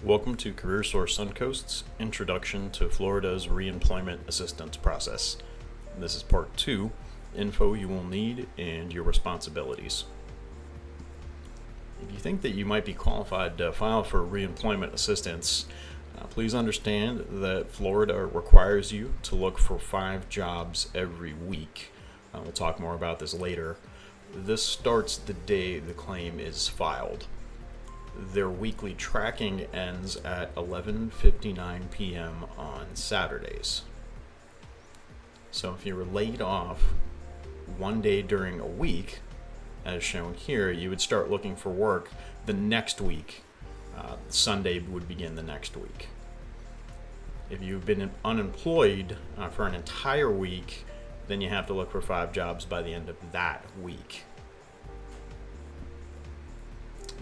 Welcome to CareerSource Suncoast's Introduction to Florida's Reemployment Assistance Process. This is part 2, Info You Will Need and Your Responsibilities. If you think that you might be qualified to file for reemployment assistance, please understand that Florida requires you to look for 5 jobs every week. We'll talk more about this later. This starts the day the claim is filed. Their weekly tracking ends at 11:59 p.m. on Saturdays. So if you were laid off one day during a week, as shown here, you would start looking for work the next week. Sunday would begin the next week. If you've been unemployed for an entire week, then you have to look for 5 jobs by the end of that week.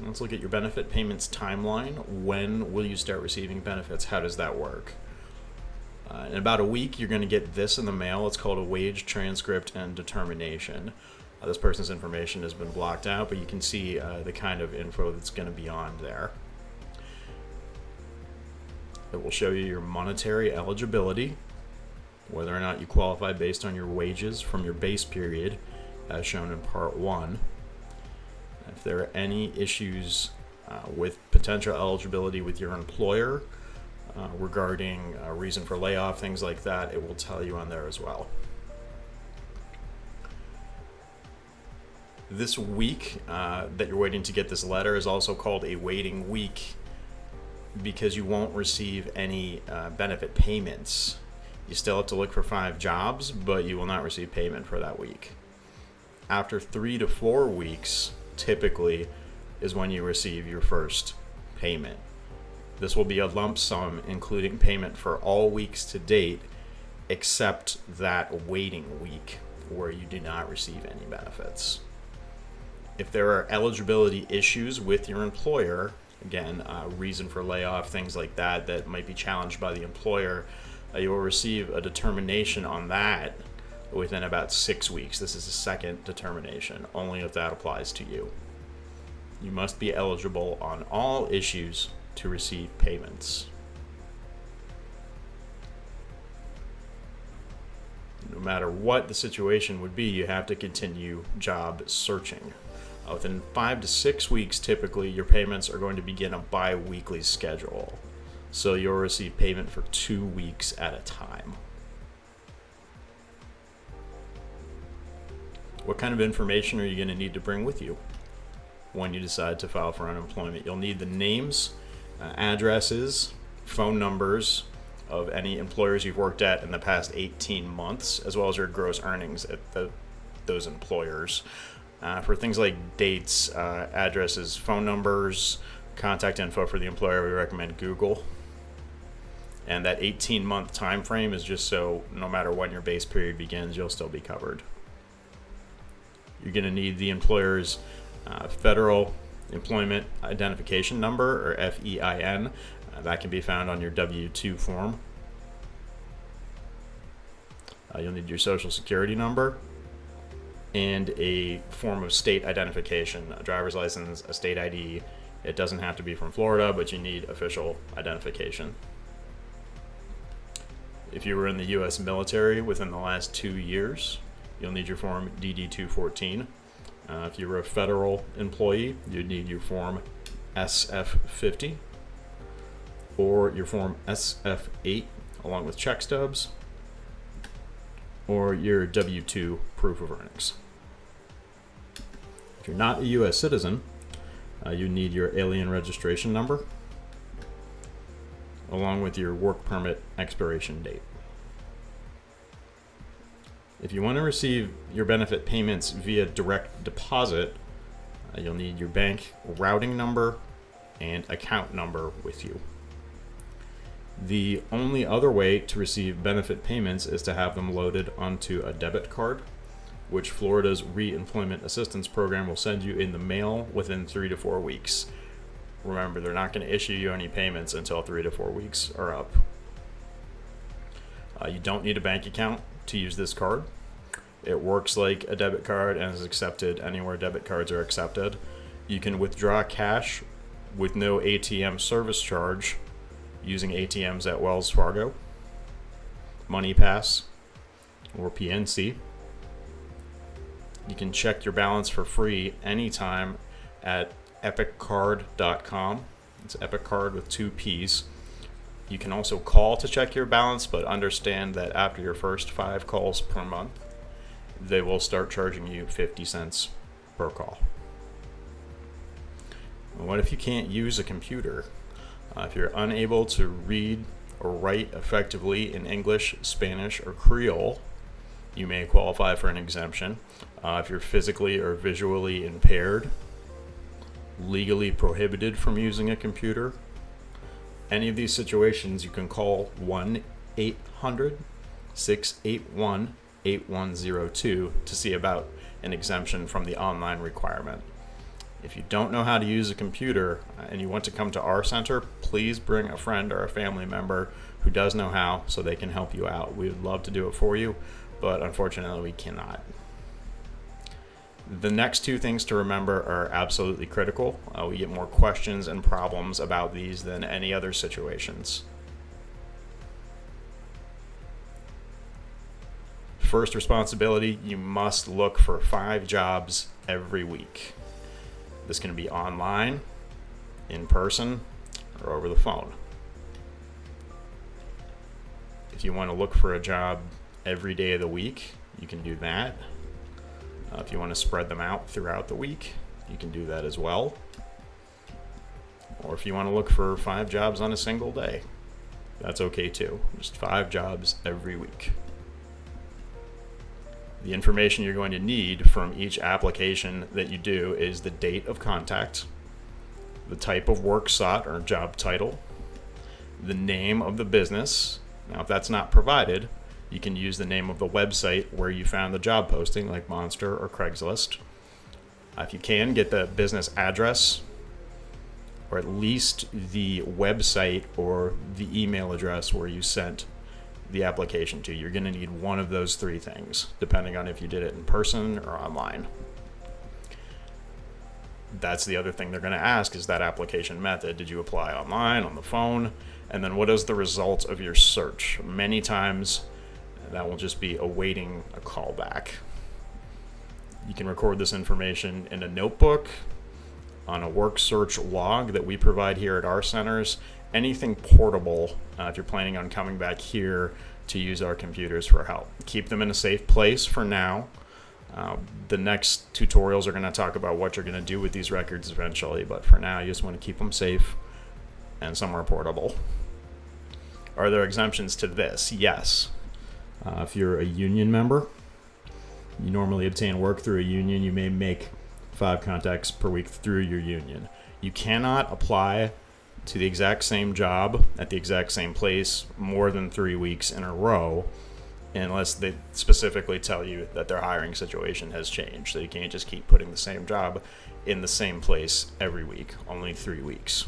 Let's look at your benefit payments timeline. When will you start receiving benefits? How does that work? In about a week, you're going to get this in the mail. It's called a wage transcript and determination. This person's information has been blocked out, but you can see the kind of info that's going to be on there. It will show you your monetary eligibility, whether or not you qualify based on your wages from your base period, as shown in Part 1. If there are any issues with potential eligibility with your employer regarding a reason for layoff, things like that, it will tell you on there as well. This week that you're waiting to get this letter is also called a waiting week because you won't receive any benefit payments. You still have to look for 5 jobs, but you will not receive payment for that week. After 3 to 4 weeks, typically, is when you receive your first payment. This will be a lump sum, including payment for all weeks to date, except that waiting week where you do not receive any benefits. If there are eligibility issues with your employer, again, reason for layoff, things like that, that might be challenged by the employer, you will receive a determination on that within about 6 weeks. This is a second determination, only if that applies to you. You must be eligible on all issues to receive payments. No matter what the situation would be, you have to continue job searching. Within 5 to 6 weeks, typically, your payments are going to begin a bi-weekly schedule. So you'll receive payment for 2 weeks at a time. What kind of information are you going to need to bring with you when you decide to file for unemployment? You'll need the names, addresses, phone numbers of any employers you've worked at in the past 18 months, as well as your gross earnings at those employers. For things like dates, addresses, phone numbers, contact info for the employer, we recommend Google. And that 18-month time frame is just so no matter when your base period begins, you'll still be covered. You're going to need the employer's Federal Employment Identification Number, or FEIN. That can be found on your W-2 form. You'll need your Social Security number and a form of state identification, a driver's license, a state ID. It doesn't have to be from Florida, but you need official identification. If you were in the U.S. military within the last 2 years, you'll need your form DD-214. If you were a federal employee, you'd need your form SF-50 or your form SF-8 along with check stubs or your W-2 proof of earnings. If you're not a U.S. citizen, you need your alien registration number along with your work permit expiration date. If you want to receive your benefit payments via direct deposit, you'll need your bank routing number and account number with you. The only other way to receive benefit payments is to have them loaded onto a debit card, which Florida's Reemployment Assistance Program will send you in the mail within 3 to 4 weeks. Remember, they're not going to issue you any payments until 3 to 4 weeks are up. You don't need a bank account to use this card. It works like a debit card and is accepted anywhere debit cards are accepted. You can withdraw cash with no ATM service charge using ATMs at Wells Fargo, MoneyPass, or PNC. You can check your balance for free anytime at epiccard.com. It's Epic Card with 2 P's. You can also call to check your balance, but understand that after your first 5 calls per month, they will start charging you 50 cents per call. What if you can't use a computer? If you're unable to read or write effectively in English, Spanish, or Creole, you may qualify for an exemption. If you're physically or visually impaired, legally prohibited from using a computer, any of these situations, you can call 1-800-681-8102 to see about an exemption from the online requirement. If you don't know how to use a computer and you want to come to our center, please bring a friend or a family member who does know how so they can help you out. We would love to do it for you, but unfortunately we cannot. The next 2 things to remember are absolutely critical. We get more questions and problems about these than any other situations. First responsibility, you must look for 5 jobs every week. This can be online, in person, or over the phone. If you want to look for a job every day of the week, you can do that. If you want to spread them out throughout the week, you can do that as well. Or if you want to look for 5 jobs on a single day, that's okay too. Just 5 jobs every week. The information you're going to need from each application that you do is the date of contact, the type of work sought or job title, the name of the business. Now, if that's not provided, you can use the name of the website where you found the job posting, like Monster or Craigslist. If you can, get the business address, or at least the website or the email address where you sent the application to. You're going to need one of those 3 things, depending on if you did it in person or online. That's the other thing they're going to ask, is that application method. Did you apply online, on the phone? And then what is the result of your search? Many times that will just be awaiting a call back. You can record this information in a notebook, on a work search log that we provide here at our centers, anything portable if you're planning on coming back here to use our computers for help. Keep them in a safe place for now. The next tutorials are going to talk about what you're going to do with these records eventually, but for now you just want to keep them safe and somewhere portable. Are there exemptions to this? Yes. If you're a union member, you normally obtain work through a union. You may make 5 contacts per week through your union. You cannot apply to the exact same job at the exact same place more than 3 weeks in a row unless they specifically tell you that their hiring situation has changed. So you can't just keep putting the same job in the same place every week, only 3 weeks.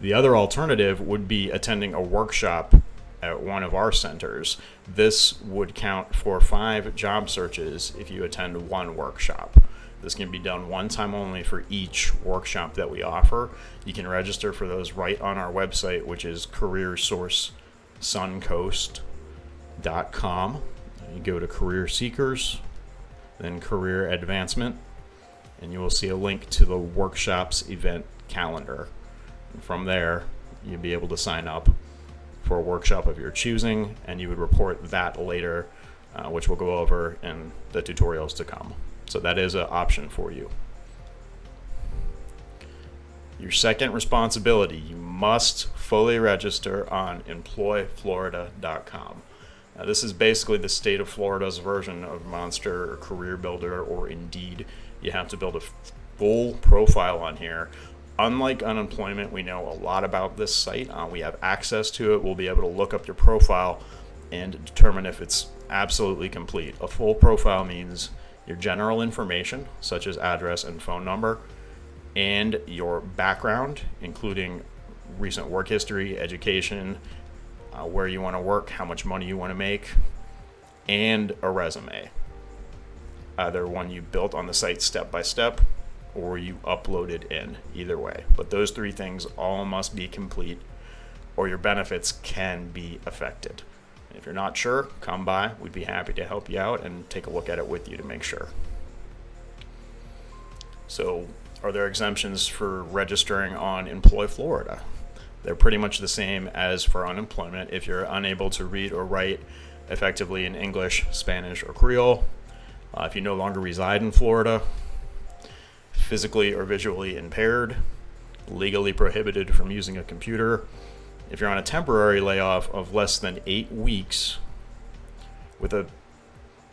The other alternative would be attending a workshop at one of our centers. This would count for 5 job searches if you attend 1 workshop. This can be done one time only for each workshop that we offer. You can register for those right on our website, which is careersourcesuncoast.com. You go to Career Seekers, then Career Advancement, and you will see a link to the workshop's event calendar. And from there, you'll be able to sign up for a workshop of your choosing, and you would report that later, which we'll go over in the tutorials to come. So that is an option for you. Your second responsibility, you must fully register on employflorida.com. Now, this is basically the state of Florida's version of Monster or Career Builder or Indeed. You have to build a full profile on here. Unlike unemployment, we know a lot about this site. We have access to it. We'll be able to look up your profile and determine if it's absolutely complete. A full profile means your general information, such as address and phone number, and your background, including recent work history, education, where you want to work, how much money you want to make, and a resume. either one you built on the site step by step or you uploaded in, either way. But those three things all must be complete or your benefits can be affected. If you're not sure, come by. We'd be happy to help you out and take a look at it with you to make sure. So, are there exemptions for registering on Employ Florida? They're pretty much the same as for unemployment. If you're unable to read or write effectively in English, Spanish, or Creole, if you no longer reside in Florida, physically or visually impaired, legally prohibited from using a computer, if you're on a temporary layoff of less than 8 weeks with a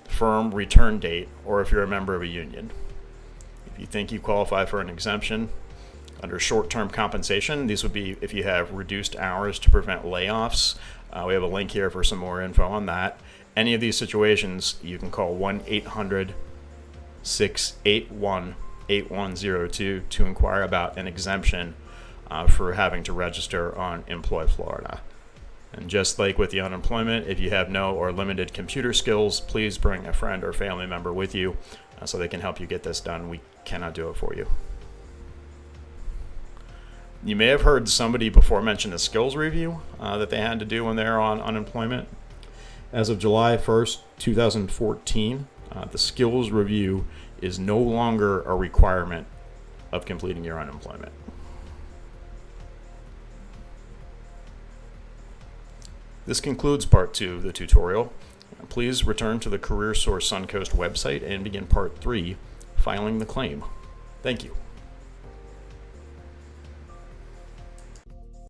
firm return date, or if you're a member of a union. If you think you qualify for an exemption under short-term compensation, these would be if you have reduced hours to prevent layoffs. We have a link here for some more info on that. Any of these situations, you can call 1-800-681-8102 to inquire about an exemption for having to register on Employ Florida. And just like with the unemployment, if you have no or limited computer skills, please bring a friend or family member with you so they can help you get this done. We cannot do it for you. You may have heard somebody before mention a skills review that they had to do when they're on unemployment. As of July 1st, 2014, the skills review is no longer a requirement of completing your unemployment. This concludes part 2 of the tutorial. Please return to the CareerSource Suncoast website and begin part 3, filing the claim. Thank you.